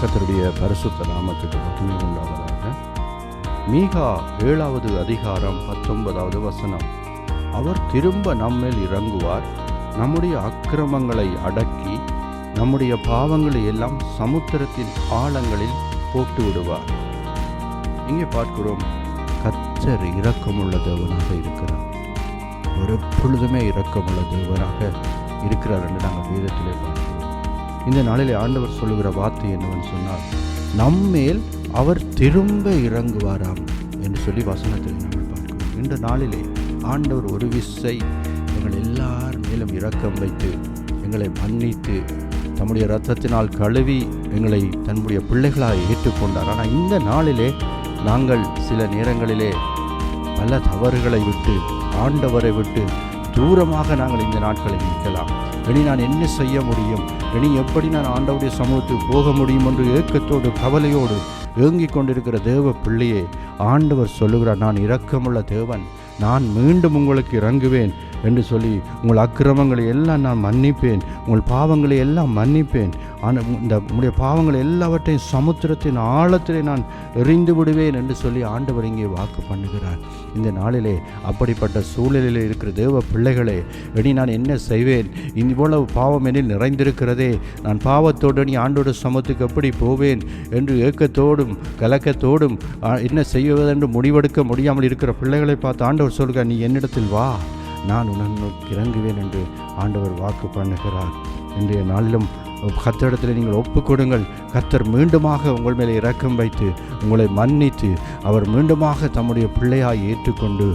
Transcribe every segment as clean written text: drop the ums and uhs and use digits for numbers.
கர்த்தருடைய பரிசுத்த நாமத்துக்கு மகிமை உண்டாவதாக. மீகா 7வது அதிகாரம் 19வது வசனம். அவர் திரும்ப நம்மேல் இறங்குவார், நம்முடைய அக்கிரமங்களை அடக்கி நம்முடைய பாவங்களை எல்லாம் சமுத்திரத்தின் ஆழங்களில் போட்டு விடுவார். இங்கே பார்க்கிறோம், கர்த்தர் இரக்கமுள்ள தேவனாக இருக்கிறார். ஒரு எப்பொழுதுமே இரக்கமுள்ள தேவனாக இருக்கிறார் என்று நாங்கள் வேதத்திலே பார்க்கிறோம். இந்த நாளிலே ஆண்டவர் சொல்லுகிற வார்த்தை என்னவென்று சொன்னால், நம்மேல் அவர் திரும்ப இறங்குவாராம் என்று சொல்லி வசனத்தில் நாங்கள் பார்க்கிறோம். இந்த நாளிலே ஆண்டவர் ஒரு விசை எங்கள் எல்லார் மேலும் இரக்கம் வைத்து எங்களை மன்னித்து தம்முடைய இரத்தத்தினால் கழுவி எங்களை தன்னுடைய பிள்ளைகளாக ஏற்றுக்கொண்டார். ஆனால் இந்த நாளிலே நாங்கள் சில நேரங்களிலே பல தவறுகளை விட்டு ஆண்டவரை விட்டு தூரமாக நாங்கள் இந்த நாட்களை நிற்கலாம். இனி நான் என்ன செய்ய முடியும், இனி எப்படி நான் ஆண்டவருடைய சமூகத்துக்கு போக முடியும் என்று ஏக்கத்தோடு கவலையோடு ஏங்கிக் கொண்டிருக்கிற தேவ பிள்ளையே, ஆண்டவர் சொல்லுகிறார், நான் இரக்கமுள்ள தேவன், நான் மீண்டும் உங்களுக்கு இறங்குவேன் என்று சொல்லி உங்கள் அக்கிரமங்களை எல்லாம் நான் மன்னிப்பேன், உங்கள் பாவங்களை எல்லாம் மன்னிப்பேன், இந்த உங்களுடைய பாவங்களை எல்லாவற்றையும் சமுத்திரத்தின் ஆழத்திலே நான் எறிந்து விடுவேன் என்று சொல்லி ஆண்டவர் இங்கே வாக்கு பண்ணுகிறார். இந்த நாளிலே அப்படிப்பட்ட சூழலில் இருக்கிற தேவ பிள்ளைகளே, இனி நான் என்ன செய்வேன், இவ்வளவு பாவம் என்னில் நிறைந்திருக்கிறதே, நான் பாவத்தோடு நீ ஆண்டோட சமூகத்துக்கு எப்படி போவேன் என்று ஏக்கத்தோடும் கலக்கத்தோடும் என்ன செய்வதென்று முடிவெடுக்க முடியாமல் இருக்கிற பிள்ளைகளை பார்த்து ஆண்டவர் சொல்கிறார், நீ என்னிடத்தில் வா, நான் உனக்கு இறங்குவேன் என்று ஆண்டவர் வாக்கு பண்ணுகிறார். இன்றைய நாளிலும் கர்த்தரிடத்தில் நீங்கள் ஒப்புக் கொடுங்கள். கர்த்தர் மீண்டுமாக உங்கள் மேலே இரக்கம் வைத்து உங்களை மன்னித்து அவர் மீண்டுமாக தம்முடைய பிள்ளையாய் ஏற்றுக்கொண்டு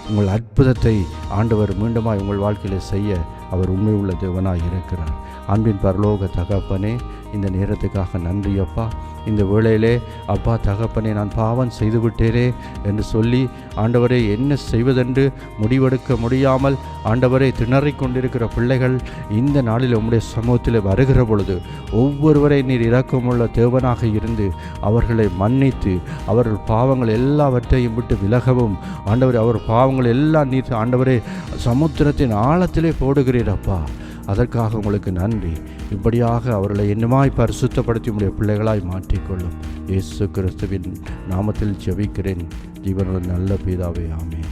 உங்கள் அற்புதத்தை ஆண்டவர் மீண்டுமாய் உங்கள் வாழ்க்கையில் செய்ய அவர் உண்மை உள்ள தேவனாய் இருக்கிறார். அன்பின் பரலோக தகப்பனே, இந்த நேரத்துக்காக நன்றி அப்பா. இந்த வேளையிலே அப்பா தகப்பனே, நான் பாவம் செய்துவிட்டேனே என்று சொல்லி ஆண்டவரே என்ன செய்வதென்று முடிவெடுக்க முடியாமல் ஆண்டவரை திணறிக் கொண்டிருக்கிற பிள்ளைகள் இந்த நாளில் உம்முடைய சமூகத்தில் வருகிற பொழுது ஒவ்வொருவரை நீர் இரக்கமுள்ள தேவனாக இருந்து அவர்களை மன்னித்து அவர்கள் பாவங்கள் எல்லாவற்றையும் விட்டு விலகவும் ஆண்டவரே, அவர் பாவங்கள் எல்லாம் நீர் ஆண்டவரே சமுத்திரத்தின் ஆழத்திலே போடுகிறீர் அப்பா. அதற்காக உங்களுக்கு நன்றி. இப்படியாக அவர்களை இன்னுமாய் பரிசுத்தப்படுத்தி உடைய பிள்ளைகளாய் மாற்றிக்கொள்ளும். இயேசு கிறிஸ்துவின் நாமத்தில் ஜெபிக்கிறேன், ஜீவனுள்ள நல்ல பிதாவே, ஆமென்.